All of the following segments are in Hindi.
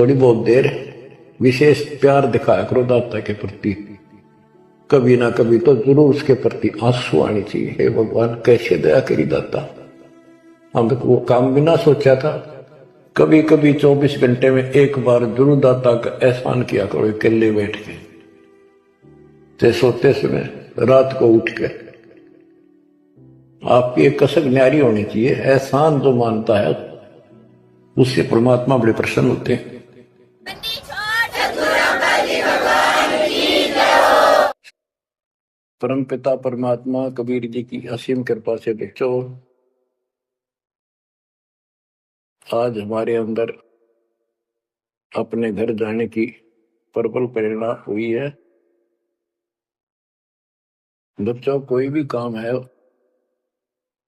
थोड़ी बहुत देर विशेष प्यार दिखाया करो दाता के प्रति। कभी ना कभी तो जरूर उसके प्रति आंसू आनी चाहिए। हे भगवान कैसे दया करी दाता, हम तो वो काम बिना सोचा था। कभी कभी 24 घंटे में एक बार जरूर दाता का एहसान किया करो, अकेले बैठ के, ते सोते समय, रात को उठ के। आपकी एक कसक न्यारी होनी चाहिए। एहसान जो मानता है उससे परमात्मा बड़े प्रसन्न होते हैं। परम पिता परमात्मा कबीर जी की असीम कृपा से बच्चों, आज हमारे अंदर अपने घर जाने की प्रबल प्रेरणा हुई है। बच्चों, कोई भी काम है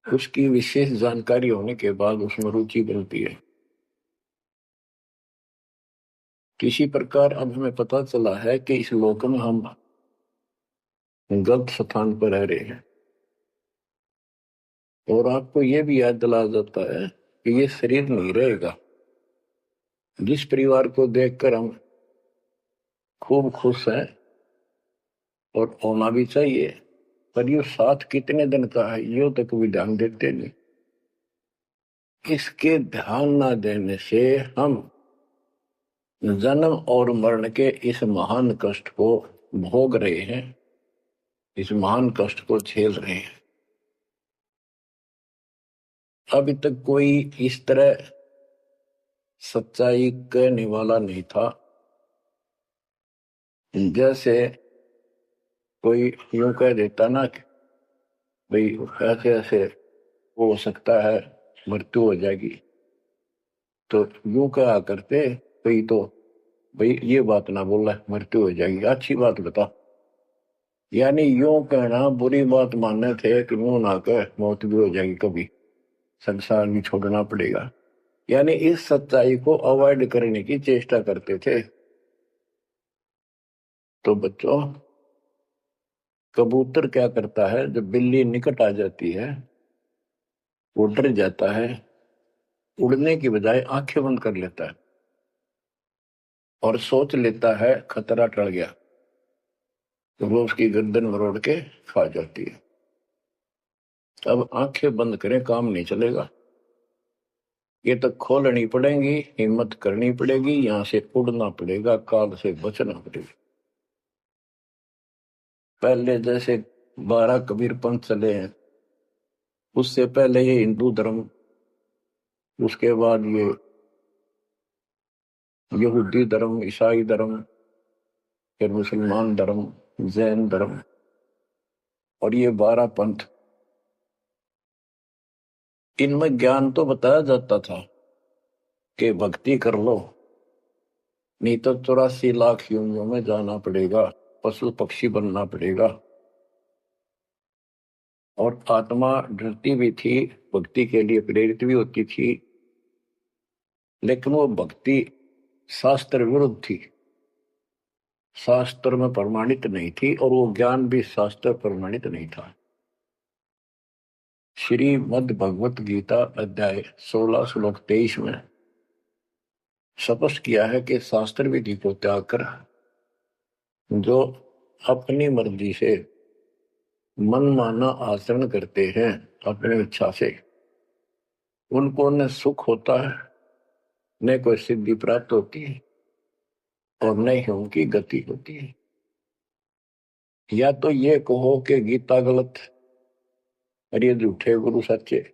उसकी विशेष जानकारी होने के बाद उसमें रुचि बनती है। किसी प्रकार अब हमें पता चला है कि इस लोक में हम गलत स्थान पर रह रहे हैं, और आपको यह भी याद दिला जाता है कि ये शरीर नहीं रहेगा। जिस परिवार को देखकर हम खूब खुश हैं, और होना भी चाहिए, पर ये साथ कितने दिन का है यो तक भी ध्यान देते नहीं। इसके ध्यान न देने से हम जन्म और मरण के इस महान कष्ट को भोग रहे हैं, इस महान कष्ट को झेल रहे हैं। अभी तक कोई इस तरह सच्चाई कहने वाला नहीं था। जैसे कोई यूं कह देता ना कि भाई ऐसे ऐसे हो सकता है, मृत्यु हो जाएगी, तो यूं कहा करते भाई, तो भाई ये बात ना बोला, मृत्यु हो जाएगी, अच्छी बात बता। यानी यूं कहना बुरी बात मानने थे कि मुंह ना कह, मौत भी हो जाएगी, कभी संसार भी छोड़ना पड़ेगा। यानी इस सच्चाई को अवॉइड करने की चेष्टा करते थे। तो बच्चों, कबूतर क्या करता है, जब बिल्ली निकट आ जाती है वो डर जाता है, उड़ने की बजाय आंखें बंद कर लेता है और सोच लेता है खतरा टल गया, तो वो उसकी गर्दन मरोड़ के खा जाती है। अब आंखें बंद करें काम नहीं चलेगा, ये तो खोलनी पड़ेगी, हिम्मत करनी पड़ेगी, यहां से उड़ना पड़ेगा, काल से बचना पड़ेगा। पहले जैसे 12 कबीर पंथ चले हैं, उससे पहले ये हिंदू धर्म, उसके बाद ये यहूदी धर्म, ईसाई धर्म, फिर मुसलमान धर्म, जैन धर्म, और ये 12 पंथ। इनमें ज्ञान तो बताया जाता था कि भक्ति कर लो, नहीं तो 84 लाख योनियों में जाना पड़ेगा, पशु पक्षी बनना पड़ेगा। और आत्मा डरती भी थी, भक्ति के लिए प्रेरित भी होती थी, लेकिन वो भक्ति शास्त्र विरुद्ध थी, शास्त्र में प्रमाणित नहीं थी, और वो ज्ञान भी शास्त्र प्रमाणित नहीं था। श्रीमद् भगवत गीता अध्याय 16 श्लोक 23 में स्पष्ट किया है कि शास्त्र विधि को त्याग कर जो अपनी मर्जी से मनमाना आचरण करते हैं अपनी इच्छा से, उनको न सुख होता है, न कोई सिद्धि प्राप्त होती है, और न ही उनकी गति होती है। या तो ये कहो कि गीता गलत और ये झूठे गुरु सच्चे,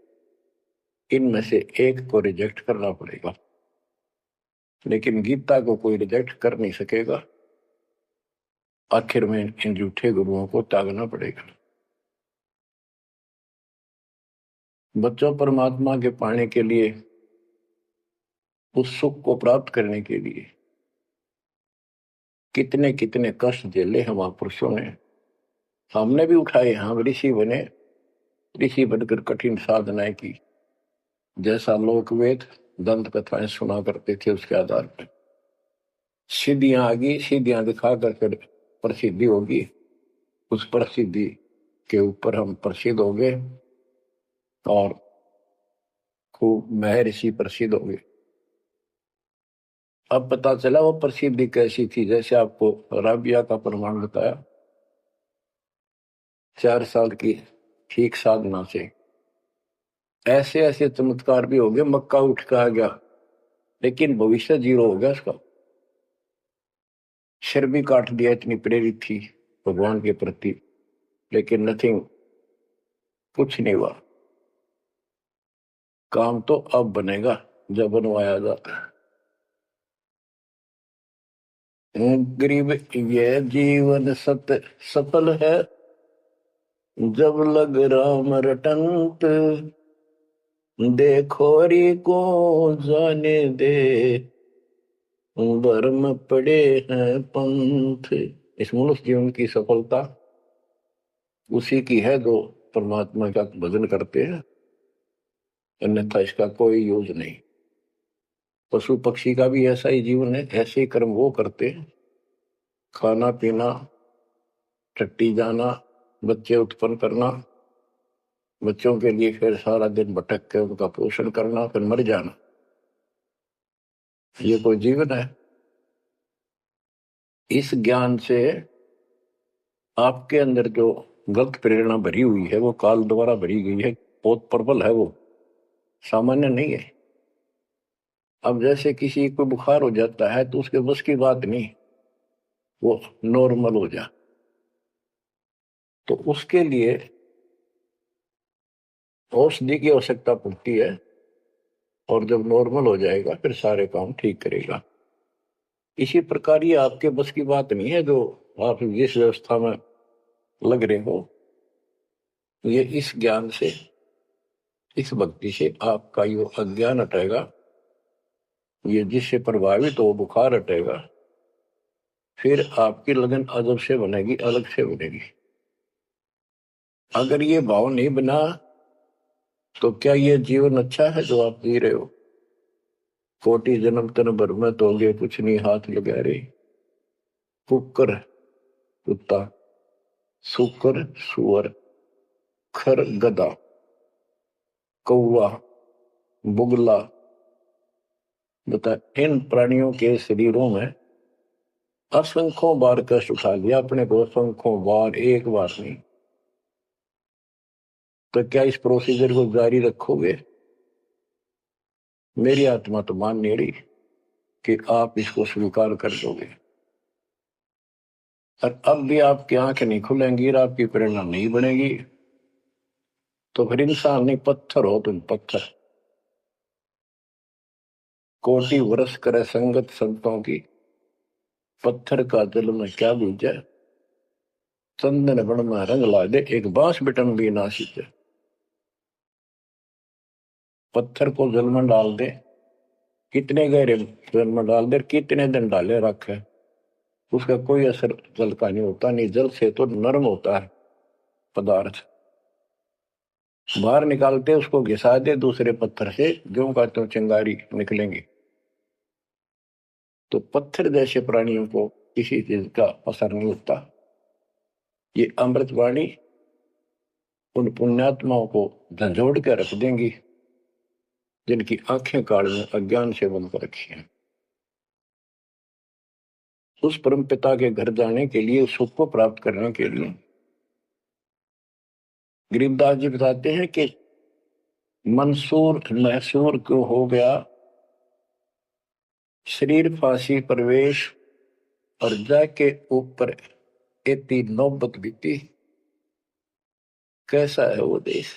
इनमें से एक को रिजेक्ट करना पड़ेगा। लेकिन गीता को कोई रिजेक्ट कर नहीं सकेगा, आखिर में इन झूठे गुरुओं को त्यागना पड़ेगा। बच्चों, परमात्मा के पाने के लिए, उस सुख को प्राप्त करने के लिए कितने कितने कष्ट झेले हम महापुरुषों ने। हमने भी उठाए, हम ऋषि बने, ऋषि बनकर कठिन साधनाएं की। जैसा लोकवेद दंत कथाएं सुना करते थे, उसके आधार पर सिद्धियां आ गई, सिद्धियां दिखा कर फिर प्रसिद्धि होगी, उस प्रसिद्धि के ऊपर हम प्रसिद्ध हो गए और खूब महर्षि प्रसिद्ध हो गए। अब पता चला वो प्रसिद्धि कैसी थी, जैसे आपको राबिया का प्रमाण बताया, 4 साल की ठीक साधना से ऐसे ऐसे चमत्कार भी हो गए, मक्का उठ के आ गया, लेकिन भविष्य जीरो हो गया उसका। सिर भी काट दिया, इतनी प्रेरित थी भगवान के प्रति, लेकिन नथिंग, कुछ नहीं हुआ। काम तो अब बनेगा जब बनवाया जाता है। गरीब ये जीवन सफल है, जब लग राम रटंत, देखोरी को जाने दे, भरम पड़े हैं पंथ। इस मनुष्य जीवन की सफलता उसी की है जो परमात्मा का भजन करते हैं, अन्यथा इसका कोई यूज नहीं। पशु पक्षी का भी ऐसा ही जीवन है, ऐसे ही कर्म वो करते हैं, खाना पीना, टट्टी जाना, बच्चे उत्पन्न करना, बच्चों के लिए फिर सारा दिन भटक के उनका पोषण करना, फिर मर जाना। ये कोई जीवन है? इस ज्ञान से आपके अंदर जो गलत प्रेरणा भरी हुई है वो काल द्वारा भरी गई है, बहुत प्रबल है, वो सामान्य नहीं है। अब जैसे किसी को बुखार हो जाता है तो उसके बस की बात नहीं वो नॉर्मल हो जा, तो उसके लिए औषधि की आवश्यकता पड़ती है, और जब नॉर्मल हो जाएगा फिर सारे काम ठीक करेगा। इसी प्रकार ये आपके बस की बात नहीं है जो आप जिस व्यवस्था में लग रहे हो। ये इस ज्ञान से, इस भक्ति से आपका ये अज्ञान हटेगा, ये जिससे प्रभावित हो बुखार हटेगा, फिर आपकी लगन अजब से बनेगी, अलग से बनेगी। अगर ये भाव नहीं बना तो क्या ये जीवन अच्छा है जो आप जी रहे हो? कोटि जन्म तन भर में तोगे कुछ नहीं हाथ लगा रे, कुकर कुत्ता, सुकर सुअर, खर गधा, कौवा बुगला, बता इन प्राणियों के शरीरों में असंख्यों बार कष्ट उठा लिया अपने को, असंख्यों बार, एक बार नहीं। तो क्या इस प्रोसीजर को जारी रखोगे? मेरी आत्मा तो मान नहीं रही कि आप इसको स्वीकार कर दोगे। और अब भी आपकी आंखें नहीं खुलेंगी और आपकी प्रेरणा नहीं बनेगी, तो फिर इंसान नहीं, पत्थर हो तुम, पत्थर। कोटि वर्ष करे संगत संतों की, पत्थर का दिल में क्या बीजे, चंदन बन में रंग ला दे, एक बांस बिटन भी ना सींचे। पत्थर को जल में डाल दे, कितने गहरे जल में डाल दे, कितने दिन डाले रखे, उसका कोई असर जल का नहीं होता। नहीं, जल से तो नरम होता है पदार्थ, बाहर निकालते उसको घिसा दे दूसरे पत्थर से, जो का तो चिंगारी निकलेंगी। तो पत्थर जैसे प्राणियों को किसी चीज का असर नहीं होता। ये अमृतवाणी उन पुण्यात्माओं को झंझोड़ कर रख देंगी जिनकी आंखें काल में अज्ञान से बंद कर रखी हैं। उस परम पिता के घर जाने के लिए, सुख को प्राप्त करने के लिए, गरीबदास जी बताते हैं कि मंसूर मैसूर क्यों हो गया, शरीर फांसी प्रवेश, और जाके ऊपर एती नौबत बीती। कैसा है वो देश?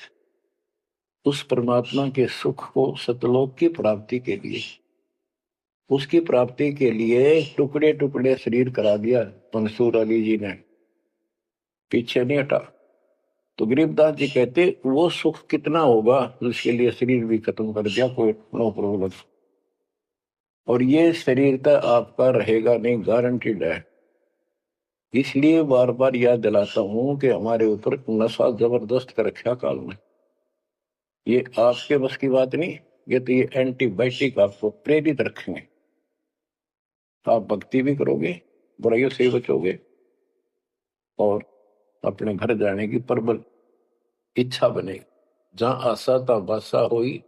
उस परमात्मा के सुख को, सतलोक की प्राप्ति के लिए, उसकी प्राप्ति के लिए टुकड़े टुकड़े शरीर करा दिया मंसूर अली जी ने, पीछे नहीं हटा। तो गरीबदास जी कहते वो सुख कितना होगा जिसके लिए शरीर भी खत्म कर दिया, कोई नो प्रॉब्लम। और ये शरीर तो आपका रहेगा नहीं, गारंटीड है। इसलिए बार बार याद दिलाता हूं कि हमारे ऊपर नशा जबरदस्त कर रखा काल में। ये आपके बस की बात नहीं, ये तो ये एंटीबायोटिक आपको प्रेरित रखेंगे। आप भक्ति भी करोगे, बुराइयों से बचोगे, और अपने घर जाने की प्रबल इच्छा बनेगी। जहां आशा ता बासा होई,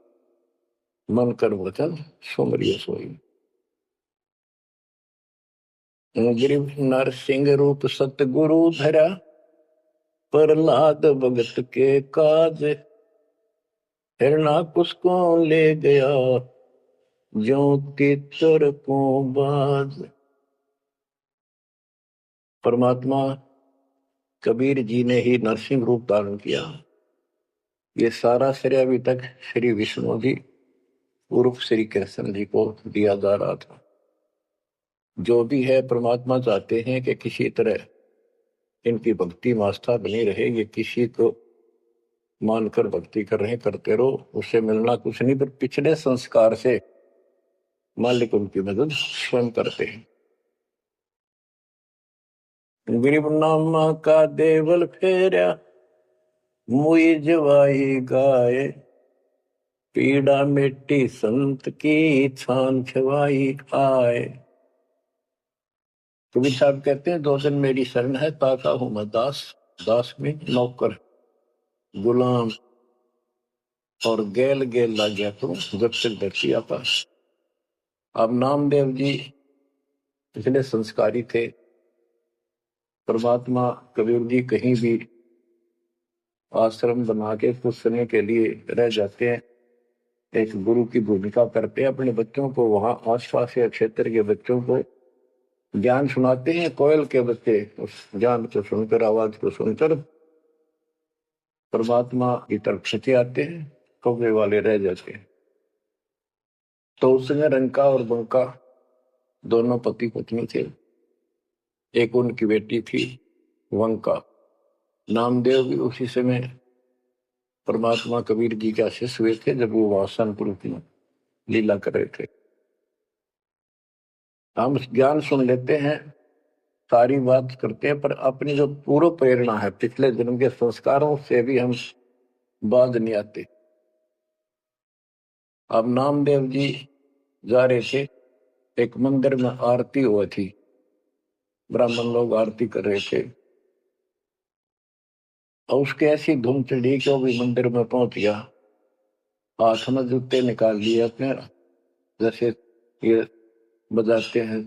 मन कर वचन सुमरिय सोई। गिरिव नरसिंह रूप सतगुरु धरा, प्रहलाद भगत के काज, हिरणाकुश को ले गया, जो तीतर को बाज। परमात्मा कबीर जी ने ही नरसिंह रूप धारण किया। ये सारा श्रेय अभी तक श्री विष्णु जी उर्फ श्री कृष्ण जी को दिया जा रहा था। जो भी है परमात्मा चाहते हैं कि किसी तरह इनकी भक्ति में आस्था बनी रहे। ये किसी को मानकर भक्ति कर रहे हैं, करते रहो, उससे मिलना कुछ नहीं, पर पिछले संस्कार से मालिक उनकी मदद स्वयं करते हैं। गरीब नामा का देवल फेरा, मुई जवाई गाय, पीड़ा मिट्टी संत की, छान छवाई आए। कबीर साहब कहते हैं, दो दिन मेरी शरण है, ताका हूं मैं दास, दास में नौकर गुलाम, और गेल गेल लग गया तो जब तक धरती आकाश। अब नामदेव जी पिछले संस्कारी थे। परमात्मा कबीर जी कहीं भी आश्रम बना के कुछ समय के लिए रह जाते हैं, एक गुरु की भूमिका करते हैं, अपने बच्चों को वहां आसपास के क्षेत्र के बच्चों को ज्ञान सुनाते हैं। कोयल के बच्चे उस ज्ञान को सुनकर, आवाज को सुनकर परमात्मा की तरफ खिंचे आते हैं, कौवे वाले रह जाते हैं। तो उसमें रंका और बंका दोनों पति पत्नी थे। एक उनकी बेटी थी वंका। नामदेव भी उसी समय परमात्मा कबीर जी के शिष्य हुए थे, जब वो वासनपुर में लीला कर रहे थे। हम ज्ञान सुन लेते हैं, सारी बात करते हैं, पर अपनी जो पूर्व प्रेरणा है, पिछले जन्म के संस्कारों से भी हम बाज नहीं आते। अब नामदेव जी जा रहे थे, एक मंदिर में आरती हुई थी, ब्राह्मण लोग आरती कर रहे थे, और उसके ऐसी धूम चढ़ी कि वो भी मंदिर में पहुंच गया। हाथ में जूते निकाल लिए अपने, जैसे ये बजाते हैं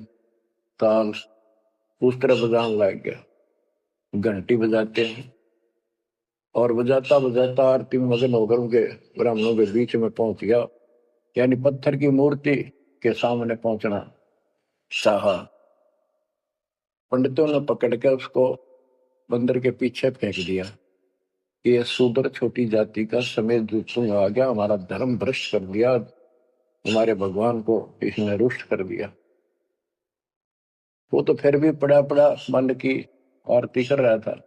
ताल, उस तरह बजाने लग गया। घंटी बजाते हैं, और बजाता बजाता आरती में मगन होकर उनके ब्राह्मणों के बीच में पहुंच गया। यानी पत्थर की मूर्ति के सामने पहुंचना चाहा। पंडितों ने पकड़ के उसको मंदिर के पीछे फेंक दिया। ये शूद्र छोटी जाति का समेत जूतों आ गया, हमारा धर्म भ्रष्ट कर दिया, हमारे भगवान को इसने रुष्ट कर दिया। वो तो फिर भी पड़ा पड़ा मन की आरती कर रहा था,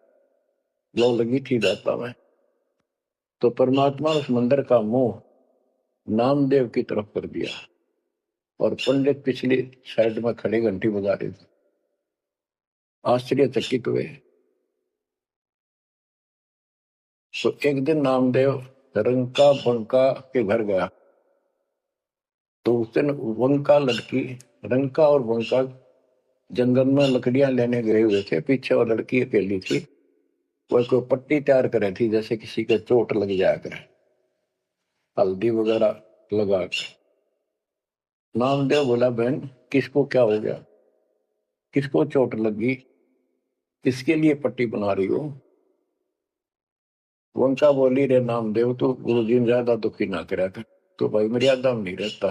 लो लगी थी दाता में। तो परमात्मा उस मंदिर का मुंह नामदेव की तरफ कर दिया, और पंडित पिछली साइड में खड़े घंटी बजा रहे थे। आश्चर्यचकित हुए। तो एक दिन नामदेव रंका बंका के घर गया, तो उस दिन वंका लड़की, रंका और वंका जंगल में लकड़ियां लेने गए हुए थे। पीछे वो लड़की अकेली थी, वह कोई पट्टी तैयार करे थी, जैसे किसी के चोट लग जाया करे, हल्दी वगैरह लगा कर। नामदेव बोला, बहन किसको क्या हो गया, किसको चोट लगी, किसके लिए पट्टी बना रही हो? वंका बोली, रे नामदेव तो गुरु जी ने ज्यादा दुखी ना करा कर, तो भाई मर्यादा में नहीं रहता।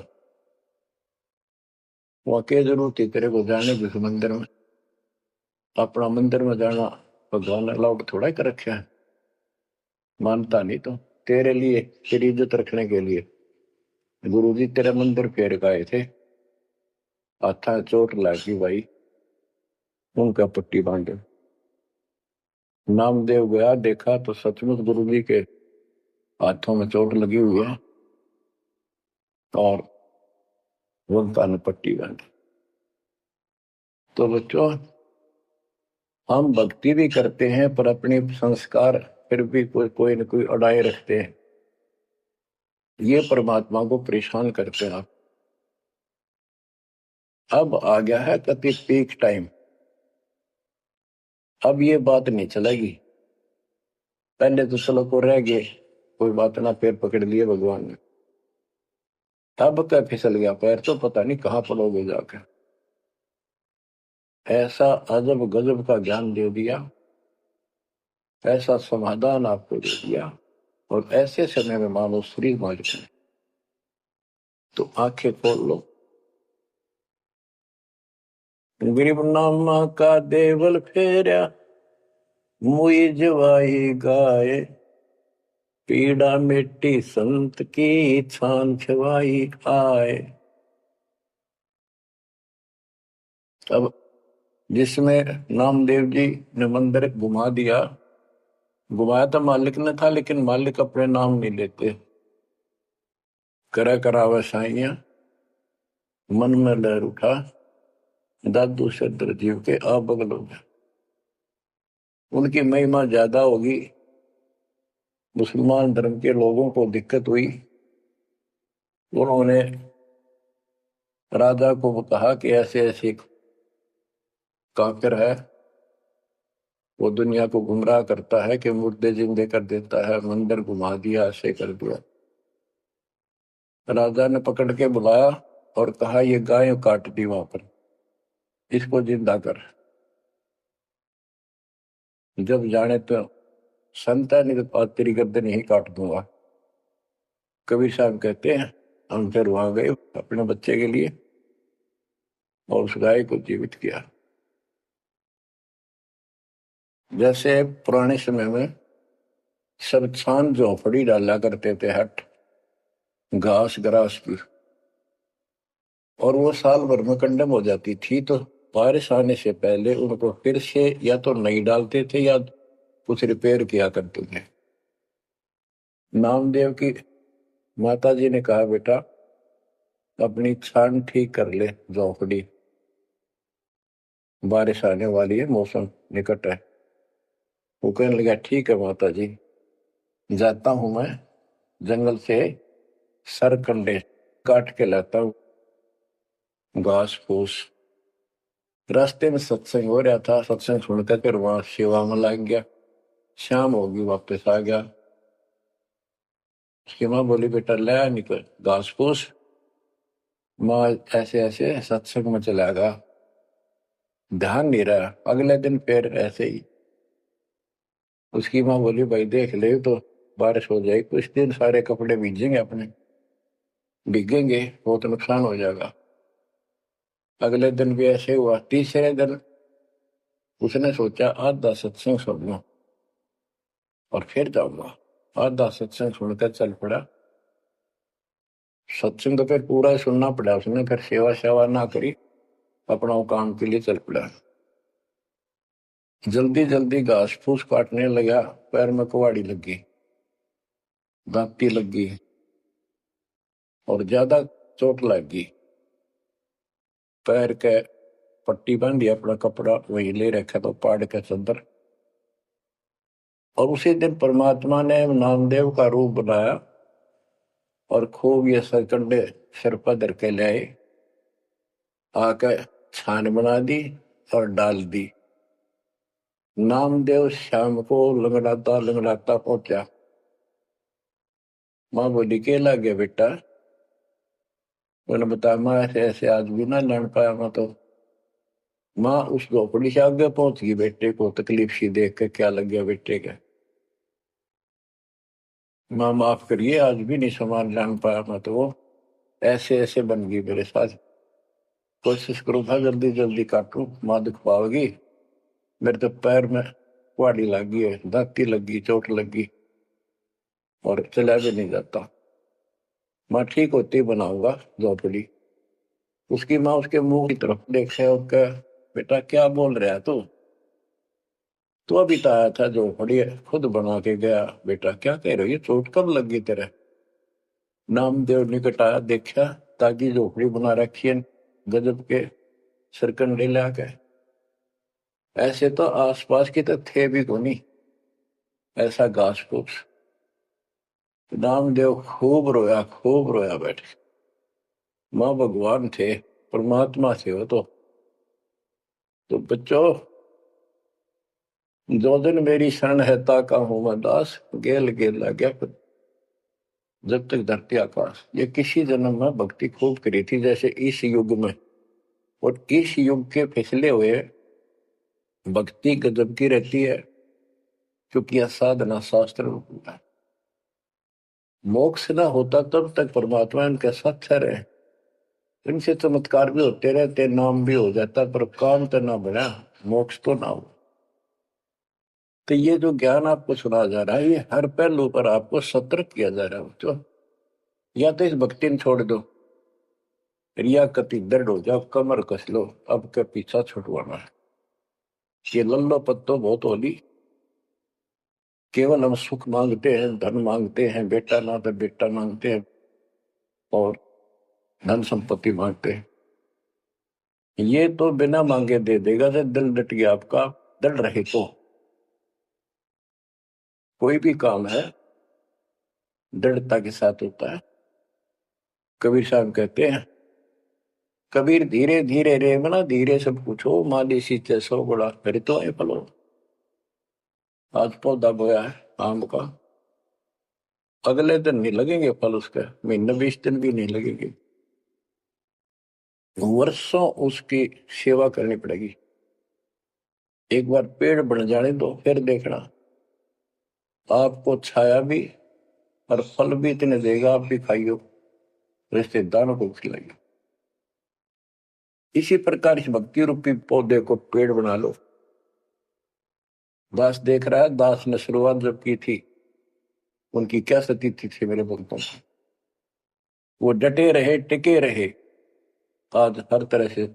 वहां के जरूरत ही तेरे को जाने जिस मंदिर में, अपना मंदिर में जाना भगवान अलाउड थोड़ा कर रखा है, मानता नहीं तो तेरे लिए, तेरी इज्जत रखने के लिए गुरु जी तेरे मंदिर फेर गए थे, हाथा चोट लगी भाई, उनका पट्टी बांधे। नामदेव गया, देखा तो सचमुच गुरु जी के हाथों में चोट लगी हुई है, और वंका ने पट्टी बांधी। तो बच्चों, हम भक्ति भी करते हैं, पर अपने संस्कार फिर भी कोई न कोई अड़ाए रखते हैं। ये परमात्मा को परेशान करते हैं। अब आ गया है कति पीक टाइम, अब ये बात नहीं चलेगी। पहले तो चलो को रह गए, कोई बात ना, पैर पकड़ लिए भगवान ने, अब क्या फिसल गया पैर, तो पता नहीं कहां पड़ोगे जाकर। ऐसा अजब गजब का ज्ञान दे दिया, ऐसा समाधान आपको दे दिया, और ऐसे समय में मानो श्री मालिक ने। तो आंखें खोल लो। गरीब नामा का देवल फेरा, मुई जवाई गाए, पीड़ा मिट्टी संत की, छान छवाई आए। अब जिसमें नामदेव जी ने मंदिर घुमा दिया, घुमाया तो मालिक ने था, लेकिन मालिक अपने नाम नहीं लेते। करा करावे साइया, मन में लहर उठा, दादू सदर जीव के आ बगल हो गया। उनकी महिमा ज्यादा होगी। मुसलमान धर्म के लोगों को दिक्कत हुई, उन्होंने राजा को कहा कि ऐसे ऐसे काफिर है, वो दुनिया को गुमराह करता है कि मुर्दे जिंदे कर देता है, मंदिर घुमा दिया, ऐसे कर दिया। राजा ने पकड़ के बुलाया और कहा ये गाय काट दी वहां पर, इसको जिंदा कर। जब जाने तो संत है, नहीं तो तेरी गर्दन यही काट दूंगा। कबीर साहब कहते हैं हम फिर वहां गए अपने बच्चे के लिए और उस गाय को जीवित किया। जैसे पुराने समय में सब छान झोपड़ी डाला करते थे, हट घास ग्रास की, और वो साल भर में कंडम हो जाती थी, तो बारिश आने से पहले उनको फिर से या तो नहीं डालते थे या कुछ रिपेयर किया करते थे। नामदेव की माता जी ने कहा बेटा अपनी छान ठीक कर ले झोपड़ी, बारिश आने वाली है, मौसम निकट है। वो कहने लगा ठीक है माता जी, जाता हूं मैं जंगल से सरकंडे काट के लाता हूं, घास फूस। रास्ते में सत्संग हो रहा था, सत्संग सुनकर फिर वहां सेवा में लग गया। शाम होगी, वापस आ गया। उसकी माँ बोली बेटा ले निकल घास फूस। माँ ऐसे ऐसे सत्संग में चला गया, ध्यान नहीं रहा। अगले दिन फिर ऐसे ही। उसकी माँ बोली भाई देख ले तो बारिश हो जाएगी, कुछ दिन सारे कपड़े भीजेंगे, अपने भीगेंगे, बहुत नुकसान हो जाएगा। अगले दिन भी ऐसे हुआ। तीसरे दिन उसने सोचा आधा सत्संग सुन लो और फिर जाऊंगा। आधा सत्संग सुनकर चल पड़ा। सत्संग तो फिर पूरा ही सुनना पड़ा उसने, फिर सेवा सेवा ना करी, अपना काम के लिए चल पड़ा। जल्दी जल्दी घास फूस काटने लगा, पैर में कुहाड़ी लगी, दांती लगी और ज्यादा चोट लगी। पैर के पट्टी बांधी, अपना कपड़ा वही ले रखा तो पाड़ के चदर। और उसी दिन परमात्मा ने नामदेव का रूप बनाया और खूब ये सरकंडे सिर पर धर के ले आए, आके छान बना दी और डाल दी। नामदेव शाम को लंगड़ाता लंगड़ाता पहुंचा। माँ बोली के लग गया बेटा? मैंने बताया माँ ऐसे ऐसे आज भी ना लड़ पाया मैं तो। माँ उस झोपड़ी से आगे पहुंच गई, बेटे को तकलीफ सी देख के क्या लग गया बेटे का। माँ माफ करिए आज भी नहीं सामान जान पाया मैं तो, वो ऐसे ऐसे बन गई मेरे साथ। कोशिश करो था जल्दी जल्दी काटू, माँ दुख पाओगी। मेरे तो पैर में कुहाड़ी लग गई है, दांती लगी, चोट लगी और चला भी नहीं जाता। माँ ठीक होती बनाऊंगा झोपड़ी। उसकी माँ उसके मुंह की तरफ देखे और कह बेटा क्या बोल रहा है तू अभी तो आया था झोपड़ी खुद बना के गया, बेटा क्या कह रही है, चोट कब लगी तेरे? नामदेव निकट आया, देखा ताकि झोपड़ी बना रखी है गजब के सरकंडे लाके। ऐसे तो आसपास की तो थे भी को नहीं, ऐसा घास फूस। नामदेव खूब रोया बैठे। माँ भगवान थे, परमात्मा थे वो तो बच्चों जो दिन मेरी शरण है ताका हूं मैं दास, गेल गेल लग गया जब तक धरती आकाश। ये किसी जन्म में भक्ति खूब करी थी जैसे इस युग में, और इस युग के फिसले हुए भक्ति गजब की रहती है, क्योंकि यह साधना शास्त्र रूप है। मोक्ष ना होता तब तक परमात्मा इनके साथ ठहरे, इनसे चमत्कार भी होते रहते, नाम भी हो जाता, पर काम तो ना बना, मोक्ष तो ना हो। तो ये जो ज्ञान आपको सुना जा रहा है, ये हर पहलू पर आपको सतर्क किया जा रहा है। तो या तो इस भक्ति में छोड़ दो, रिया कति दृढ़ हो जाओ, कमर कस लो, अब के पीछा छुटवाना है। ये लल्लो पत्तो बहुत होली, केवल हम सुख मांगते हैं, धन मांगते हैं, बेटा ना तो बेटा मांगते हैं, और धन संपत्ति मांगते हैं। ये तो बिना मांगे दे देगा, से दिल डट गया आपका, दृढ़ रहे तो कोई भी काम है दृढ़ता के साथ होता है। कबीर साहब कहते हैं, कबीर धीरे धीरे रे मना, धीरे सब पूछो, माली सींचे सौ गुड़ा, फिर तो है फलो। आज पौधा बोया है आम का, अगले दिन नहीं लगेंगे फल उसके, महीने 20 दिन भी नहीं लगेंगे, वर्षों उसकी सेवा करनी पड़ेगी। एक बार पेड़ बन जाने दो, फिर देखना आपको छाया भी और फल भी इतने देगा, आप भी खाइयो, रिश्तेदारों को खिलाइयो। इसी प्रकार इस भक्ति रूपी पौधे को पेड़ बना लो। दास देख रहा है, दास ने शुरुआत जब की थी, उनकी क्या स्थिति थी मेरे भक्तों की, वो डटे रहे, टिके रहे, आज हर तरह से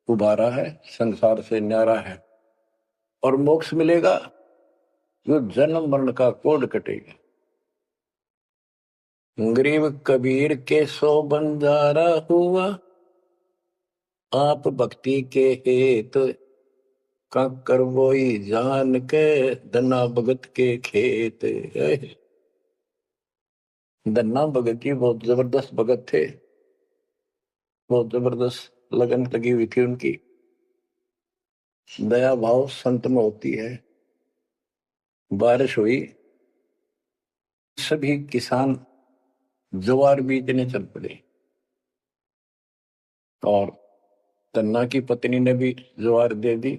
उबारा है, संसार से न्यारा है, और मोक्ष मिलेगा, जो जन्म मरण का कोड कटेगा। गरीब कबीर के सो बंजारा हुआ, आप भक्ति के हेत कंकर वोई जान के, धन्ना भगत के खेत। धन्ना भगत जी बहुत जबरदस्त भगत थे, बहुत जबरदस्त लगन लगी हुई थी उनकी। दया भाव संत में होती है। बारिश हुई, सभी किसान ज्वार बीजने चल पड़े, और तन्ना की पत्नी ने भी ज्वार दे दी,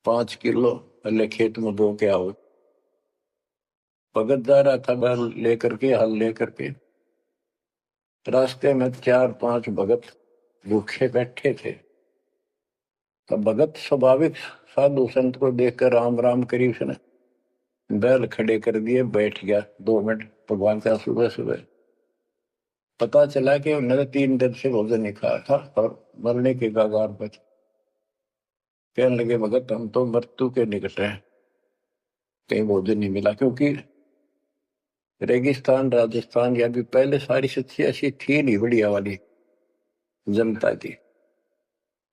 5 किलो, पहले खेत में बो के आओ। भगत जा रहा था बैल लेकर के, हल लेकर के, रास्ते में 4-5 भगत भूखे बैठे थे। तब भगत स्वाभाविक साधु संत को देखकर राम राम करी, उसने बैल खड़े कर दिए, बैठ गया 2 मिनट भगवान का। सुबह सुबह पता चला कि उन्होंने 3 दिन से भोजन नहीं खाया था और मरने के कगार पर। कहने लगे, भगत हम तो मृत्यु के निकट हैं, कहीं भोजन नहीं मिला, क्योंकि रेगिस्तान राजस्थान या भी पहले सारी स्थिति ऐसी थी नहीं, बढ़िया वाली जनता थी।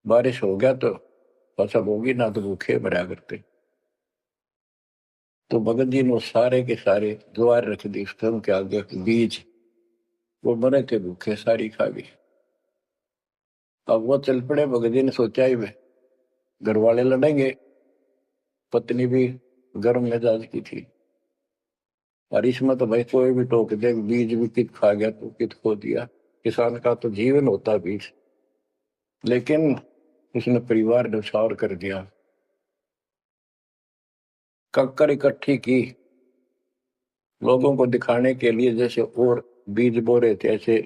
बारिश हो गया तो फसल होगी, ना तो भूखे मरा करते। तो भगत जी ने सारे के सारे ज्वार रख दी स्तंभ के आगे, बीज, वो मरे थे भूखे, सारी खा गई। अब वो चल पड़े, भगत जी ने सोचा ही वे घर वाले लड़ेंगे, पत्नी भी गर्म मिजाज की थी, और इसमें तो भाई कोई भी टोक दे, बीज भी कित खा गया तो कित खो दिया, किसान का तो जीवन होता बीज। लेकिन उसने परिवार न्यौछावर कर दिया, कंकर इकट्ठी की लोगों को दिखाने के लिए, जैसे और बीज बो रहे थे, ऐसे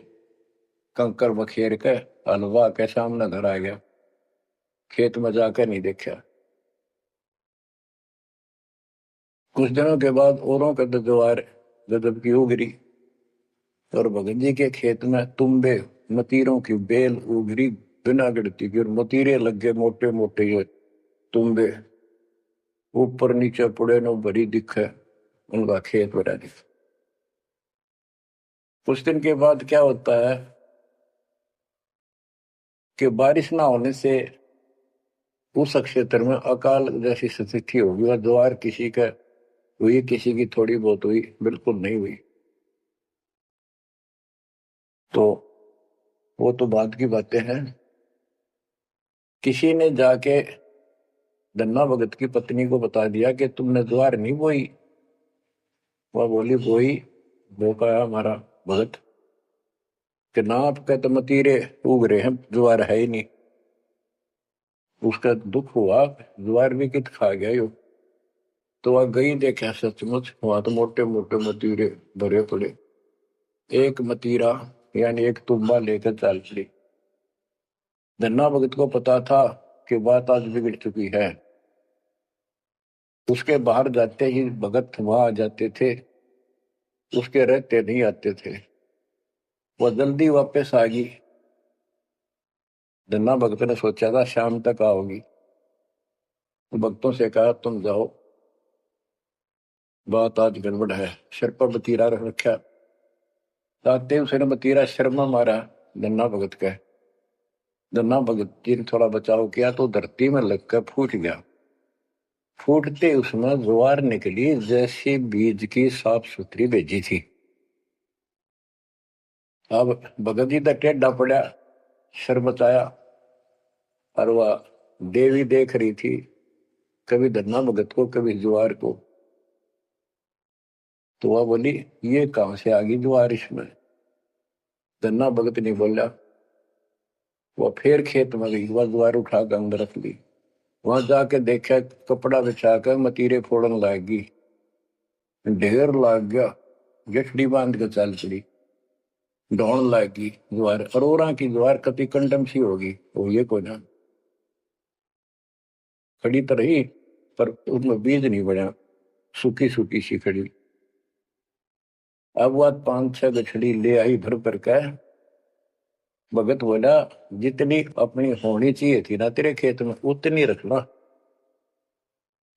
कंकर बखेर के हलवा के सामने घर आ गया, खेत में जाकर नहीं देखा। कुछ दिनों के बाद औरों का ज्वार गजब की उगरी, और भगत जी के खेत में तुम्बे मतीरों की बेल उगरी बिना गिरती की, और मतीरे लग गए मोटे मोटे, ये तुम्बे ऊपर नीचे पुड़े नो भरी दिखे, उनका खेत बना दिखा। कुछ दिन के बाद क्या होता है कि बारिश ना होने से उस क्षेत्र में अकाल जैसी स्थिति होगी, और ज्वार किसी का हुई, किसी की थोड़ी बहुत हुई, बिल्कुल नहीं हुई। तो वो तो बात की बातें हैं। किसी ने जाके धन्ना भगत की पत्नी को बता दिया कि तुमने ज्वार नहीं बोई। वह बोली, बोई, वो कहा हमारा भगत कि ना आपके तो मतीरे उग रहे हैं, ज्वार है ही नहीं। उसका दुख हुआ, ज्वार भी कित खा गया यो। तो वह गई, देखा सचमुच वहां तो मोटे मोटे मतीरे भरे पड़े। एक मतीरा यानी एक तुम्बा लेकर चल पड़ी। धन्ना भगत को पता था कि बात आज बिगड़ चुकी है। उसके बाहर जाते ही भगत वहां आ जाते थे, उसके रहते नहीं आते थे। वह जल्दी वापस आ गई। धन्ना भगत ने सोचा था शाम तक आओगी। तो भक्तों से कहा तुम जाओ, बात आज गड़बड़ है। सिर पर बतीरा रख रखा। ताते उसने बतीरा सिर में मारा धन्ना भगत का। धन्ना भगत जी ने थोड़ा बचाव किया तो धरती में लगकर फूट गया। फूटते उसमें ज्वार निकली जैसी बीज की साफ सुथरी भेजी थी। अब भगत जी तो टेढ़ा पड़ा, सिर बचाया, और वह देवी देख रही थी, कभी धन्ना भगत को कभी ज्वार को। तो वह बोली ये कहां से आ गई ज्वार इसमें। धन्ना भगत नहीं बोला। वह फिर खेत में गई, वह ज्वार उठाकर अंदर रख ली। वहां जाके देखा कपड़ा बिछाकर मतीरे फोड़न लागी। ढेर लाग गया, गठड़ी बांध के चल पड़ी। ढोण लागी ज्वार, अरोरा की ज्वार कति कंडम सी होगी वो ये को ना। खड़ी तो रही पर उसमें बीज नहीं बढ़ा, सूखी सूखी सी खड़ी। अब वह 5-6 गठड़ी ले आई भर भर के। भगत बोला जितनी अपनी होनी चाहिए थी ना तेरे खेत में उतनी रखना,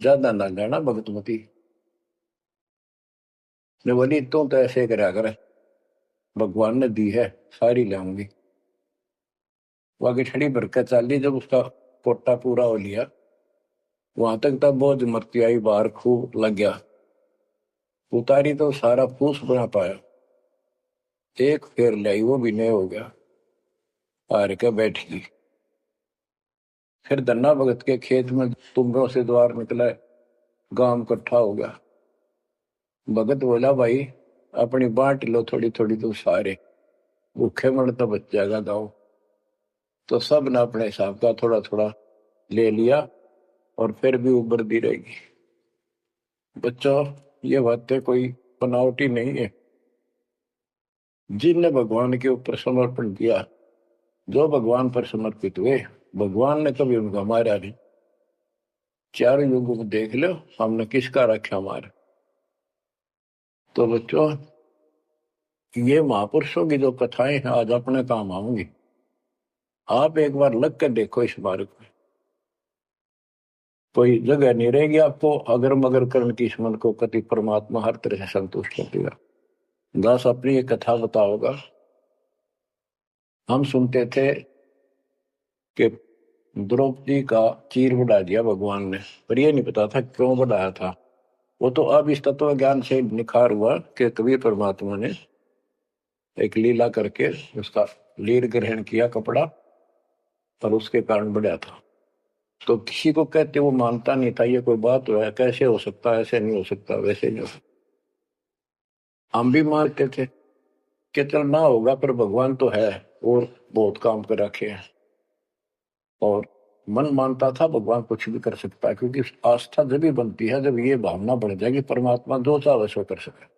ज्यादा ना लेना भगतमती ने। बोली तू तो ऐसे करा कर, भगवान ने दी है सारी लाऊंगी। वह गठड़ी भर के चाली, जब उसका कोटा पूरा हो लिया वहां तक तब बहुत मरती आई बाहर खूब लग गया। उतारी तो सारा फूस बना पाया। एक फेर लाई वो भी नहीं हो गया, हार के बैठ गई। फिर धन्ना भगत के खेत में तुम्बों से द्वार निकला, गांव इकट्ठा हो गया। भगत बोला भाई अपनी बांट लो थोड़ी थोड़ी, तो सारे भूखे मर तो बच जाएगा गाँव। तो सब ने अपने हिसाब का थोड़ा थोड़ा ले लिया और फिर भी उबर दी रहेगी। बच्चों ये बातें कोई बनावटी नहीं है। जिनने भगवान के ऊपर समर्पण किया, जो भगवान पर समर्पित हुए, भगवान ने कभी उनका मारा नहीं। चारों युगों को देख लो हमने किसका रखा मार। तो बच्चों ये महापुरुषों की जो कथाएं हैं आज अपने काम आऊंगी। आप एक बार लग कर देखो इस बार को, कोई जगह नहीं रहेगी आपको अगर मगर करण की स्मरण को कति परमात्मा हर तरह से संतुष्ट कर देगा। दास अपनी एक कथा बताओगा। हम सुनते थे कि द्रौपदी का चीर बढ़ा दिया भगवान ने, पर ये नहीं पता था क्यों बढ़ाया था। वो तो अब इस तत्व ज्ञान से निखार हुआ कि कबीर परमात्मा ने एक लीला करके उसका लीर ग्रहण किया कपड़ा, और उसके कारण बढ़ा था। तो किसी को कहते वो मानता नहीं था, ये कोई बात है कैसे हो सकता, ऐसे नहीं हो सकता, वैसे नहीं हो सकता। हम भी मानते थे कि चल ना होगा, पर भगवान तो है और बहुत काम कर रखे हैं। और मन मानता था भगवान कुछ भी कर सकता है, क्योंकि आस्था जब भी बनती है जब ये भावना बढ़ जाएगी परमात्मा जो चाहे सो कर सके।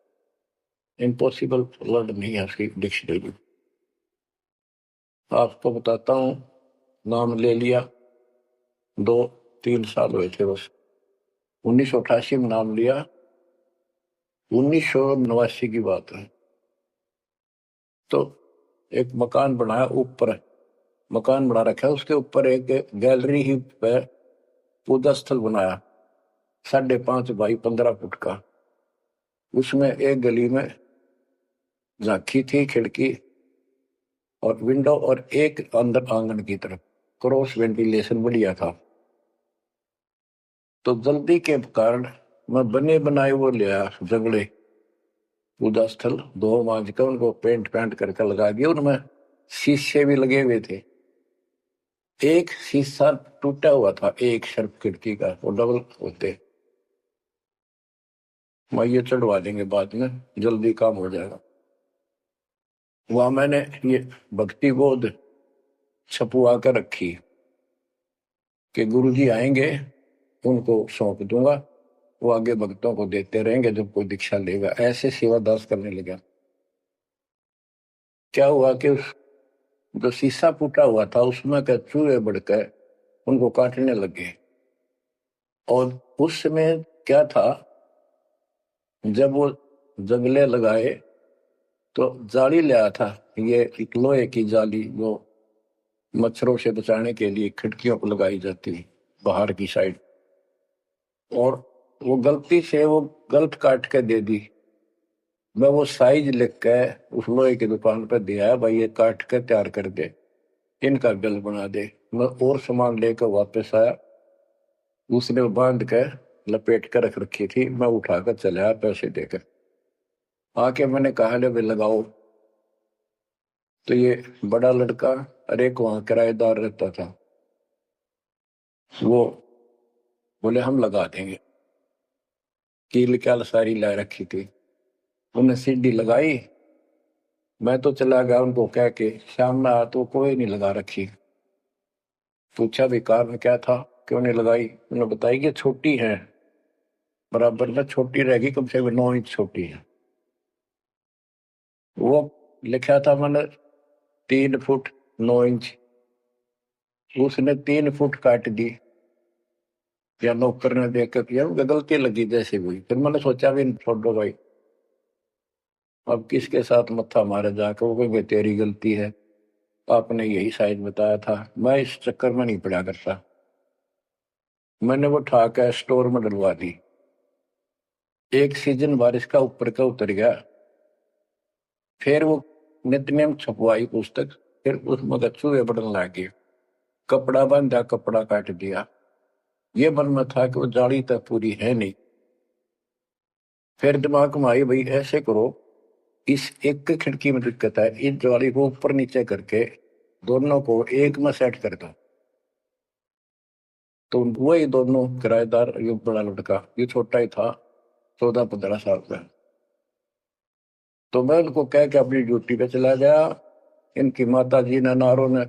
इम्पॉसिबल वर्ड नहीं है उसकी डिक्शनरी। आपको बताता हूँ, नाम ले लिया, 2-3 साल हुए थे बस। 1988 में नाम लिया, 1989 की बात है। तो एक मकान बनाया ऊपर, मकान बना रखा है, उसके ऊपर एक गैलरी ही पे पूजा स्थल बनाया 5.5 बाई 15 फुट का। उसमें एक गली में झांकी थी खिड़की और विंडो, और एक अंदर आंगन की तरफ क्रॉस वेंटिलेशन बढ़िया था। तो जल्दी के कारण मैं बने बनाए वो लिया जंगले पूजा स्थल, 2 मांझ का उनको पेंट पेंट करके लगा दिया। उनमें शीशे भी लगे हुए थे। एक शीशा टूटा हुआ था एक शर्फ खिड़की का, वो डबल होते। मैं ये चढ़वा देंगे बाद में, जल्दी काम हो जाएगा। वहां मैंने ये भक्ति बोध छपुआ कर रखी। कि गुरुजी आएंगे, उनको सौंप दूंगा, वो आगे भक्तों को देते रहेंगे, जब कोई दीक्षा लेगा। ऐसे सेवादास करने लगा। क्या हुआ कि उस जो शीशा फूटा हुआ था उसमें के चूहे बढ़कर उनको काटने लगे। और उस समय क्या था, जब वो जंगले लगाए तो जाली ले आया था, ये एक लोहे की जाली जो मच्छरों से बचाने के लिए खिड़कियों पर लगाई जाती है बाहर की साइड। और वो गलती से वो गलत काट के दे दी। मैं वो साइज लिख के उस लोहे की दुकान पर दिया, भाई ये काट के तैयार कर दे, इनका गल बना दे। मैं और सामान लेकर वापस आया, उसने बांध के लपेट कर रख रखी थी। मैं उठाकर चला पैसे देकर। आके मैंने कहा ले भाई लगाओ। तो ये बड़ा लड़का और एक वहां किराएदार रहता था, वो बोले हम लगा देंगे। कील क्या सारी ला रखी थी, उन्हें सीढ़ी लगाई। मैं तो चला गया उनको कह के, शाम में आया तो कोई नहीं लगा रखी। पूछा भी कारण क्या था, क्यों नहीं लगाई। उन्होंने बताई कि छोटी है, बराबर में छोटी रहेगी, कम से कम 9 इंच छोटी है। वो लिखा था मैंने 3 फुट 9 इंच, उसने 3 फुट काट दी। या नौकर ने देख कर किया, गलती लगी जैसे हुई। फिर मैंने सोचा भी छोड़ो भाई, अब किसके साथ मत्था मारे जाकर। वो कोई तेरी गलती है, आपने यही साइज बताया था। मैं इस चक्कर में नहीं पड़ा करता। मैंने वो उठा कर स्टोर में डलवा दी। एक सीजन बारिश का ऊपर का उतर गया। फिर वो नित्यनेम छपवाई पुस्तक, फिर उसमें चूहे बढ़ने लगे। कपड़ा बांधा, कपड़ा काट दिया। ये मन में था कि वो जाली तक पूरी है नहीं। फिर दिमाग में आई, भाई ऐसे करो, इस एक खिड़की में दिक्कत है, इस जाली को ऊपर नीचे करके दोनों को एक में सेट कर दो। तो वही दोनों किराएदार, ये बड़ा लड़का, ये छोटा ही था, 14-15 साल का। तो मैं उनको कह के अपनी ड्यूटी पे चला गया। इनकी माता जी ने, नारों ने,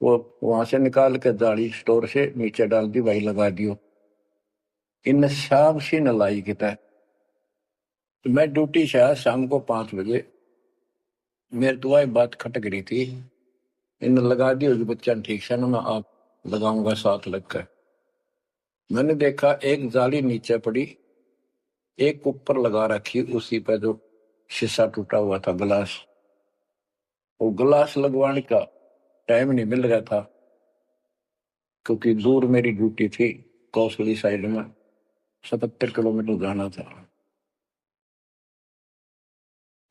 वो वहां से निकाल के जाली स्टोर से नीचे डाल दी, भाई लगा दियो। इन शाम से न लाई की तय। मैं ड्यूटी से आया शाम को 5 बजे। मेरी तो वही बात खटक रही थी, इन लगा दी होगी बच्चा ठीक से ना, मैं आप लगाऊंगा साथ लगकर। मैंने देखा एक जाली नीचे पड़ी, एक ऊपर लगा रखी, उसी पे जो शीशा टूटा हुआ था, गिलास। वो गिलास लगवाने का टाइम नहीं मिल रहा था, क्योंकि दूर मेरी ड्यूटी थी, कौशली साइड में 77 किलोमीटर जाना था।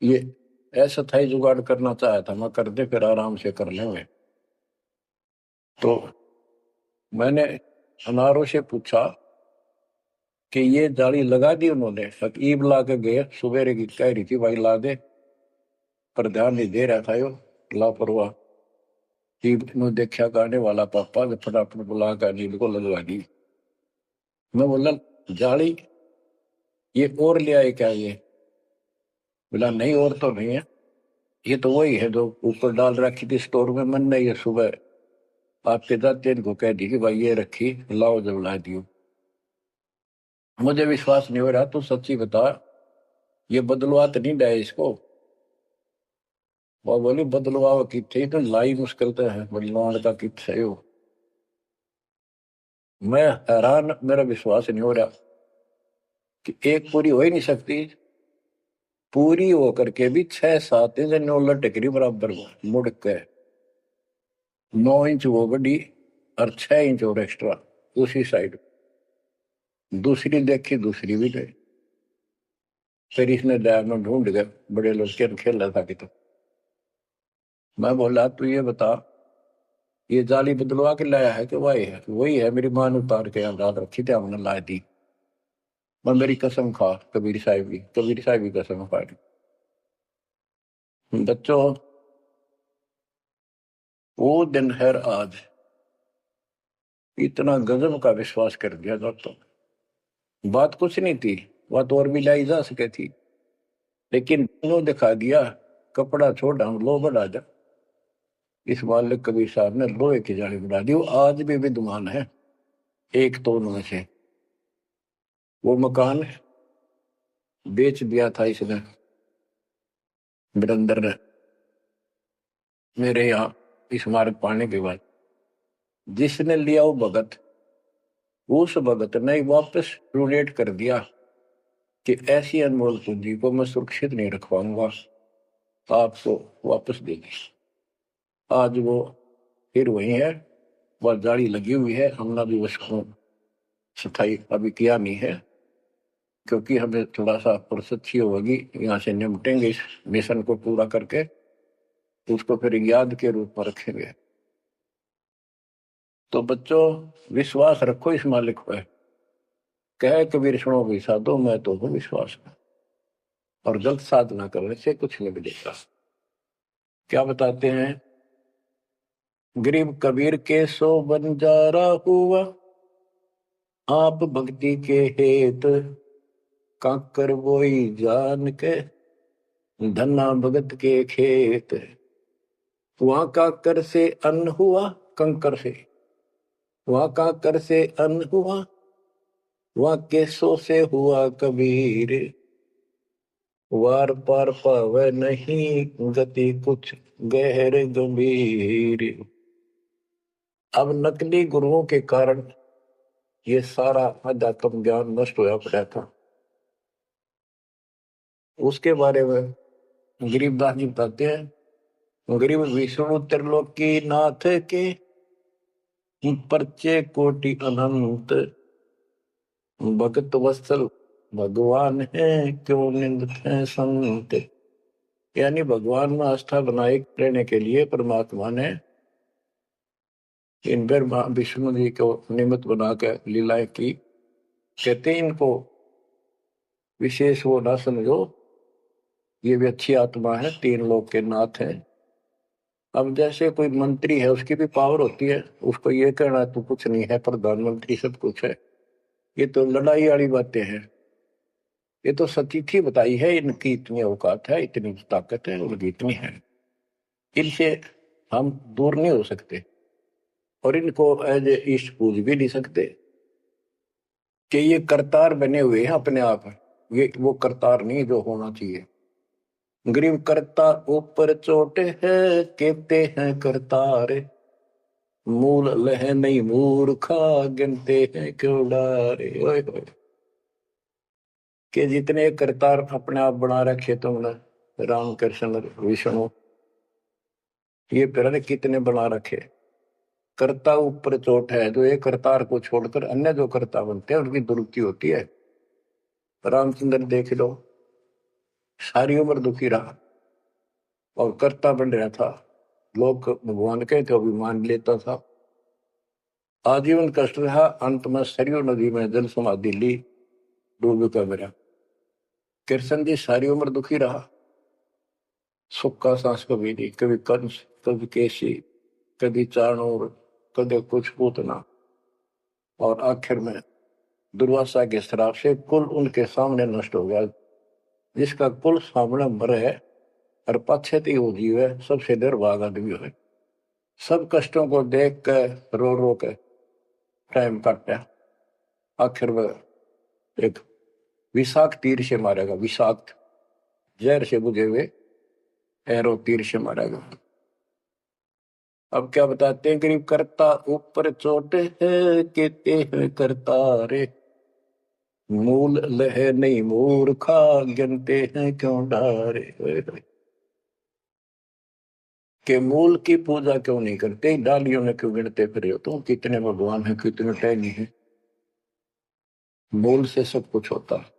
ये ऐसा था ही, जुगाड़ करना चाहा था मैं, कर दे फिर आराम से कर लेंगे। तो मैंने अनारों से पूछा कि ये जाली लगा दी उन्होंने। ईब ला के गए, सवेरे की कह रही थी भाई ला दे, पर ध्यान नहीं दे रहा था यो, लापरवाह। ईब ने देखा गाने वाला पापा ने फटाफट बुला कर नींद को लगवा दी। मैं बोला जाली ये और ले आए क्या ये? बोला नहीं और तो नहीं है, ये तो वही है जो ऊपर डाल रखी थी स्टोर में। मैंने ये सुबह आपके जाते इनको कह दी कि भाई ये रखी, लाओ जब ला दियो। मुझे विश्वास नहीं हो रहा, तू सच्ची बता, ये बदलवा तो नहीं डाय इसको? वो बोली बदलवा की थी तो लाई मुश्किल तो है, बदलवान का कित है वो। मैं हैरान, मेरा विश्वास नहीं हो रहा कि एक पूरी हो ही नहीं सकती। पूरी हो करके भी 6-7 इंच नौ लटकरी बराबर मुड़ के, 9 इंच वो बड़ी और 6 इंच और एक्स्ट्रा उसी साइड। दूसरी देखी, दूसरी भी गई। फिर इसने लैब में ढूंढ गए, बड़े लड़के ने खेल रहा था कि। तो मैं बोला तू ये बता, ये जाली बदलवा के लाया है कि वही है? वही है, मेरी मां ने उतार के यहाँ डाल रखी थी, हमने ला दी। मैं मेरी कसम खा, कबीर साहिब की, कबीर साहिब की कसम खा रही। बच्चों, वो दिन है आज, इतना गजब का विश्वास कर दिया दोस्तों। बात कुछ नहीं थी, बात और भी लाई जा सके थी, लेकिन नो दिखा दिया। कपड़ा छोड़, हम लो बढ़ा जा। इस मालिक कबीर साहब ने लोहे की जाली बढ़ा दी, वो आज भी विद्यमान है। एक तो उनमें से वो मकान बेच दिया था इसने, वीरेंद्र ने, मेरे यहाँ इस मार्ग पाने के बाद। जिसने लिया वो भगत, उस भगत ने वापस डोनेट कर दिया कि ऐसी अनमोल पूंजी को मैं सुरक्षित नहीं रख पाऊंगा, आपको वापस दे दी। आज वो फिर वही है, वह जाली लगी हुई है। हमने भी उसको सफाई अभी किया नहीं है, क्योंकि हमें थोड़ा सा फुर्सत ही होगी, यहाँ से निपटेंगे इस मिशन को पूरा करके, उसको फिर याद के रूप में रखेंगे। तो बच्चों, विश्वास रखो इस मालिक पर। कहे कबीर सुनो भी साधो, मैं तो हूँ विश्वास में, और गलत साधना करने से कुछ नहीं मिलेगा। क्या बताते हैं, गरीब कबीर के सो बंजारा हुआ, आप भक्ति के हेत काकर बोई जान के, धन्ना भगत के खेत। वहां काकर से अन्न हुआ, कंकर से, वहां काकर से अन्न हुआ, वहां केसों से हुआ कबीर, वार पार पावे नहीं गति कुछ गहर गंभीर। अब नकली गुरुओं के कारण ये सारा अध्यात्म ज्ञान नष्ट होया पड़ा था। उसके बारे में गरीबदास जी बताते हैं, गरीब विष्णु त्रिलोकी नाथ के परचे कोटि अनंत, भगत वत्सल भगवान है क्यों निंदत है संत। यानी भगवान में आस्था बनाए रहने के लिए परमात्मा ने इन पर विष्णु जी को निमित्त बनाकर लीलाएं की। कहते हैं इनको विशेष वो ना समझो, ये भी अच्छी आत्मा है, तीन लोक के नाथ है। अब जैसे कोई मंत्री है, उसकी भी पावर होती है, उसको ये कहना तो कुछ नहीं है, प्रधानमंत्री सब कुछ है, ये तो लड़ाई वाली बातें हैं। ये तो सतीथी बताई है, इनकी इतनी औकात है, इतनी ताकत है, उनकी इतनी है, इनसे हम दूर नहीं हो सकते, और इनको एज ए ईस्ट पूज भी नहीं सकते कि ये करतार बने हुए हैं अपने आप। ये वो करतार नहीं जो होना चाहिए। गरीब करता ऊपर चोटे है, कहते हैं करतार, मूल लह नहीं मूर्खा, गिनते हैं क्यों डारे। ओए होए, कि जितने करतार अपने आप बना रखे तुमने, राम कृष्ण विष्णु, ये फिर कितने बना रखे। कर्ता ऊपर चोट है, जो एक करतार को छोड़कर अन्य जो कर्ता बनते हैं उनकी दुरुक्ति होती है। रामचंद्र देख लो, सारी उम्र दुखी रहा और कर्ता बन रहा था, लोग भगवान के थे अभिमान लेता था, आजीवन कष्ट रहा, अंत में सरयू नदी में जल समाधि ली, डूब कर मरा। कृष्ण जी सारी उम्र दुखी रहा, सुख का सांस कभी नहीं, कभी कंस, कभी केसी, कभी चाणूर, कभी कुछ पूतना, और आखिर में दुर्वासा के श्राप से कुल उनके सामने नष्ट हो गया। जिसका कुल सामने मरे है और पश्चाती वो जीव है, सबसे निर्भाग आदमी है। सब कष्टों को देख कर रो रो के टाइम काटा, आखिर में एक विषाक्त तीर से मारेगा, विषाक्त जहर से बुझे हुए एरो तीर से मारेगा। अब क्या बताते हैं, गरीब करता ऊपर चोटे है, कहते हैं करता रे, मूल लह नहीं मूर्खा, गिनते हैं क्यों डारे। के मूल की पूजा क्यों नहीं करते, डालियों में क्यों गिनते फिर हो तुम, कितने भगवान है, कितने टहनी है। मूल से सब कुछ होता है।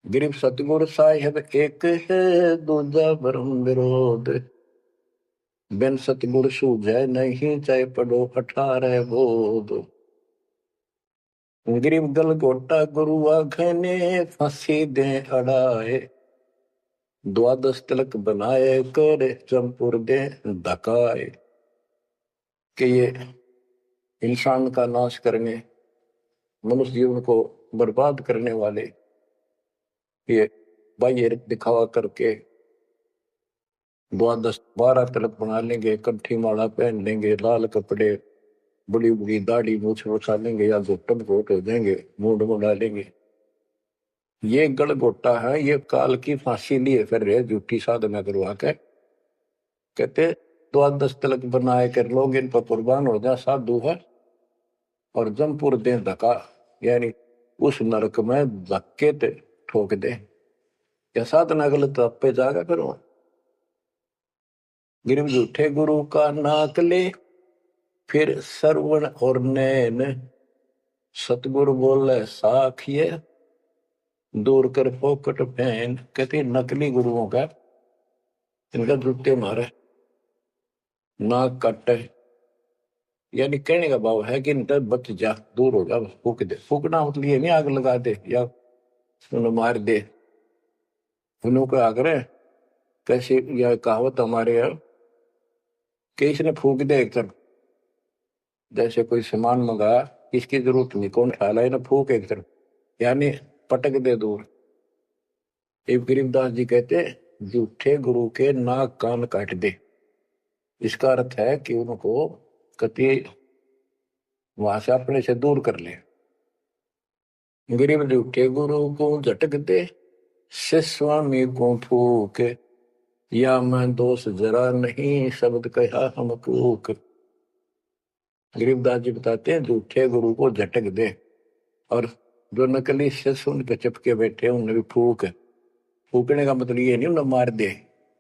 गरीब सतगुरु साहिब एक है, दूजा ब्रह्म विरोध, बिन सतगुरु सूझे नहीं, चाहे पढ़ो 18 बोध। गरीब गल गोटा गुरु आखने, फांसी दे अड़ाए, द्वादश तिलक बनाए करे, चंपुर दे धकाए। कि ये इंसान का नाश करने, मनुष्य जीवन को बर्बाद करने वाले, ये बाह्य दिखावा करके द्वादश 12 तिलक बना लेंगे, कंठी माला पहन लेंगे, लाल कपड़े बड़ी बड़ी दाढ़ी मूछ उठा लेंगे या घुटन घोट हो जाएंगे, मूड में डालेंगे। ये गलगोटा है, ये काल की फांसी लिए फिर रहे झूठी साधना करवा के। कहते द्वादश तिलक बनाए कर लोग इन पर कुर्बान हो जा साधु है, और जमपुर दे धक्का, यानी उस नरक में धक्के ठोक दे। क्या साधना गलत पे जागा करो। गिरव झूठे गुरु का नाक ले, फिर श्रवण और नैन, सतगुरु बोले साखिए, दूर कर फोकट पहन। कहते नकली गुरुओं का इनका जूते मारे, नाक काटे, यानी कहने का भाव है कि इनका बच जा, दूर हो जा, फूक दे। फूकना मतलब ये नहीं आग लगा दे या उन्हें मार दे। उन्होंने आग्रह कैसे, यह कहावत हमारे यहाँ कि इसने फूक दे एक तरफ, जैसे कोई सामान मंगाया, इसकी जरूरत नहीं, कौन खा ला, ना फूक एक तरफ, यानी पटक दे दूर। एक गरीबदास जी कहते झूठे गुरु के नाक कान काट दे। इसका अर्थ है कि उनको कति वहां से अपने से दूर कर ले। गरीब झूठे गुरु को झटक दे, स्वामी को फूक, या मैं दोष जरा नहीं, शब्द कहा हम कूक। गरीबदास जी बताते हैं झूठे गुरु को झटक दे, और जो नकली शिष्य उन पे चिपके बैठे उन्हें भी फूक। फूकने का मतलब ये नहीं उन्हें मार दे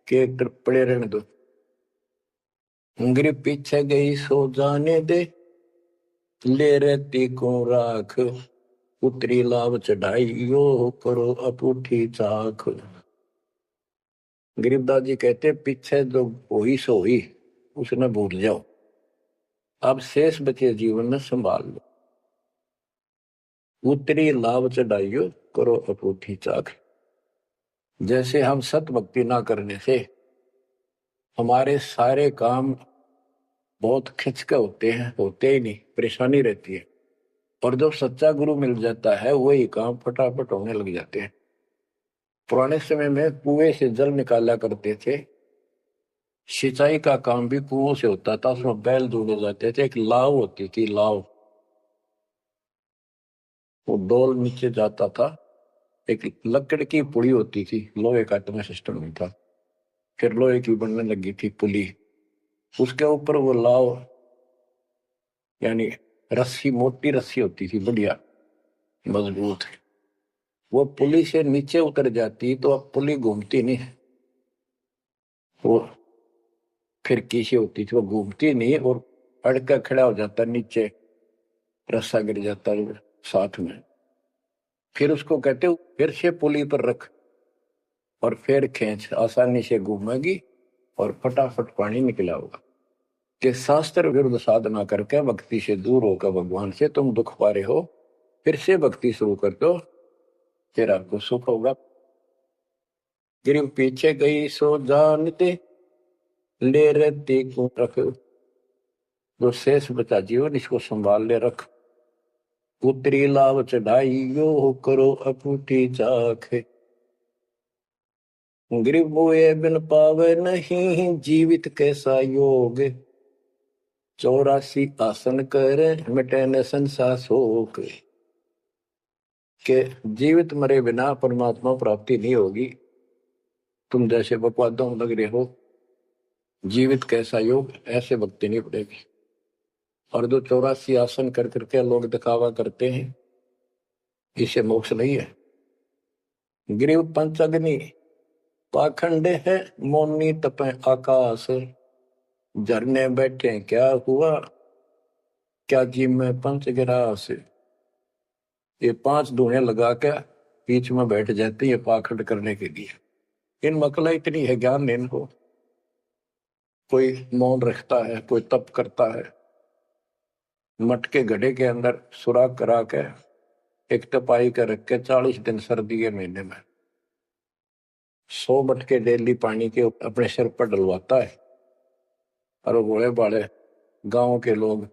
कि एक तरफ पड़े रहने दो। गरीब पीछे गई सो जाने दे, ले रहती को राख, उतरी लाभ चढ़ाई यो करो अपूठी चाख। गरीबदास जी कहते पीछे जो हुई सो हुई, उसने भूल जाओ, अब शेष बचे जीवन में संभाल लो। उतरी लाभ चढ़ाइयो करो अपूठी चाख। जैसे हम सत भक्ति ना करने से हमारे सारे काम बहुत खिंचके होते ही नहीं, परेशानी रहती है। और जब सच्चा गुरु मिल जाता है वही काम फटाफट होने लग जाते हैं। पुराने समय में कुएं से जल निकाला करते थे, सिंचाई का काम भी कुओं से होता था, उसमें बैल जोड़े जाते थे, एक लाव होती थी, लाव, वो डोल नीचे जाता था, एक लकड़ की पुड़ी होती थी, लोहे का इतना सिस्टम नहीं था, फिर लोहे की बनने लगी थी पुली, उसके ऊपर वो लाव यानी रस्सी, मोटी रस्सी होती थी, बढ़िया मजबूत। वो पुली से नीचे उतर जाती तो अब पुली घूमती नहीं, वो फिर किसी होती थी, वो घूमती नहीं और अड़का खड़ा हो जाता, नीचे रस्सा गिर जाता साथ में। फिर उसको कहते फिर से पुली पर रख और फिर खींच, आसानी से घूमेगी और फटाफट पानी निकला होगा। कि शास्त्र विरुद्ध साधना करके भक्ति से दूर होकर भगवान से तुम दुख पा रहे हो, फिर से भक्ति शुरू कर दो, फिर आपको सुख होगा। गिरव पीछे गई सो जानते, ले रहती को रख, जो शेष बचा जीवन इसको संभाल ले रख। उतरी लाभ चढ़ाई यो करो अपूठी चाख। गिरव मोए बिन पावे नहीं, जीवित कैसा योग, 84 आसन कर मिटे न संसार शोक। के जीवित मरे बिना परमात्मा प्राप्ति नहीं होगी। तुम जैसे बकवादों लग रहे हो, जीवित कैसा योग, ऐसे भक्ति नहीं पड़ेगी। और जो 84 आसन कर करके लोग दिखावा करते हैं, इसे मोक्ष नहीं है। गिरिव पंचअग्नि पाखंड है, मोनी तपे आकाश, झरने बैठे क्या हुआ, क्या जी में पंच गिरास। ये 5 धुएं लगा के बीच में बैठ जाते हैं पाखंड करने के लिए। इन मकला इतनी है ज्ञान नहीं इनको। कोई मौन रखता है, कोई तप करता है, मटके घड़े के अंदर सुराख करा के एक तपाई कर रख के 40 दिन सर्दी के महीने में 100 मटके डेली पानी के अपने सिर पर डलवाता है। और वो गोले बाले गांव के लोग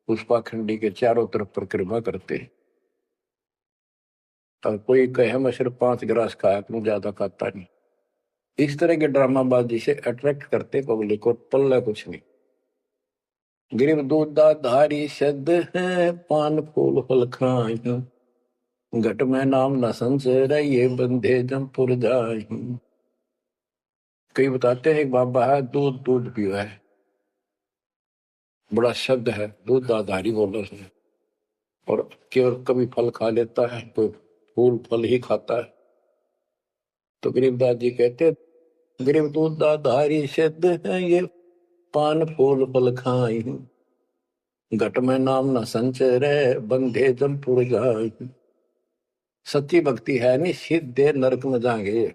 उस पाखंडी के चारों तरफ परिक्रमा करते हैं। और कोई कहे मैं सिर्फ 5 गिलास खाया करूं, ज्यादा खाता नहीं। इस तरह के ड्रामाबाजी से अट्रैक्ट करते पब्लिक को, पल्ला कुछ नहीं। गिरिव दूधा धारी शब्द है, पान फूल फल खाई, घट में नाम न संचर, ये बंधे जमपुर जाई। कई बताते हैं एक बाबा है, दूध दूध पिया है, बड़ा शब्द है, दूध दाधारी बोलो से, और केवल कभी फल खा लेता है, कोई फूल फल ही खाता है। तो गरीबदास जी कहते, गरीब दूध दाधारी शब्द है, ये पान फूल फल खाई, घट में नाम न संचरे, बंधे जमपुर जाई। सच्ची भक्ति है नहीं, सीधे नरक में जाएंगे।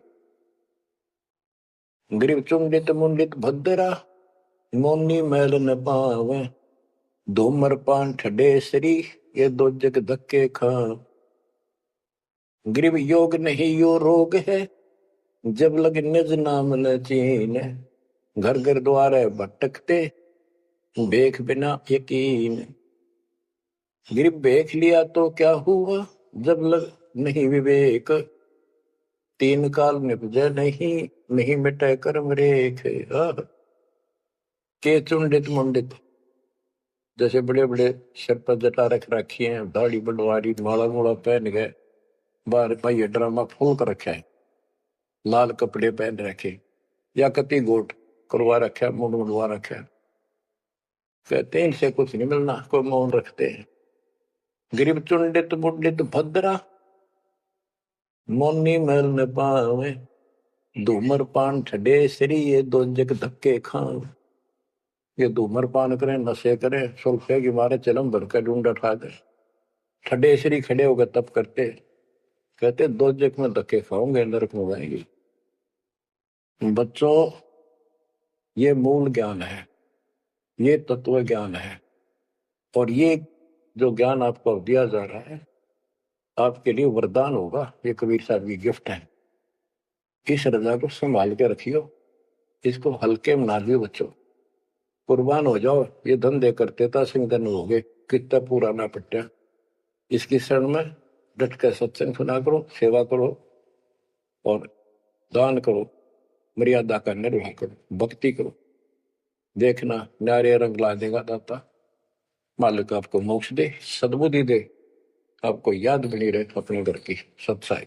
गरीब चुंडित मुंडित भद्रा, मोनी मैल न पावे, धूमर पान ठडेसरी, ये दो जग धक्के खा। गरीब योग नहीं यो रोग है, जब लग निज नाम न चीन, घर घर द्वारे भटकते, बेख बिना यकीन। गरीब बेख लिया तो क्या हुआ, जब लग नहीं विवेक, तीन काल निपजे नहीं, नहीं मिटे कर्म रेख। के चुंडित मुंडित, जैसे बड़े बड़े सिर पर जटा रख रखी है, दाढ़ी बंडवारी, माला मोला पहन गए, बाहर भाई ड्रामा फूल कर रखा है, लाल कपड़े पहन रखे, या कति गोट करवा रखा है, मुंड मुंडवा रखा है, कहते हैं इनसे कुछ नहीं मिलना, कोई मौन रखते हैं। गरीब चुंडित मुंडित भद्रा, मोनी मैल न पावे, धूमर पान ठडे श्री, ये दो जग धक्के खाओ। ये धूमर पान करें, नशे करें, सुल्फे की मारे चलम भर कर ढूंढ उठा दे, ठडे श्री खड़े होकर तप करते, कहते दो जग में धक्के खाओगे, नरक में जाएंगे। बच्चों, ये मूल ज्ञान है, ये तत्व ज्ञान है, और ये जो ज्ञान आपको दिया जा रहा है, आपके लिए वरदान होगा। ये कबीर साहब की गिफ्ट है। इस रजा को संभाल के रखियो, इसको हल्के में ना दियो बच्चों, कुर्बान हो जाओ। ये धंधे करते था, सिंगन हो गए, कितना पूरा ना पट्टा। इसकी शरण में डट कर सत्संग सुना करो, सेवा करो, और दान करो, मर्यादा का निर्वाह करो, भक्ति करो। देखना न्यारे रंग ला देगा दाता। मालिक आपको मोक्ष दे, सद्बुद्धि दे, आपको याद बनी रहे अपने घर की सत्साई।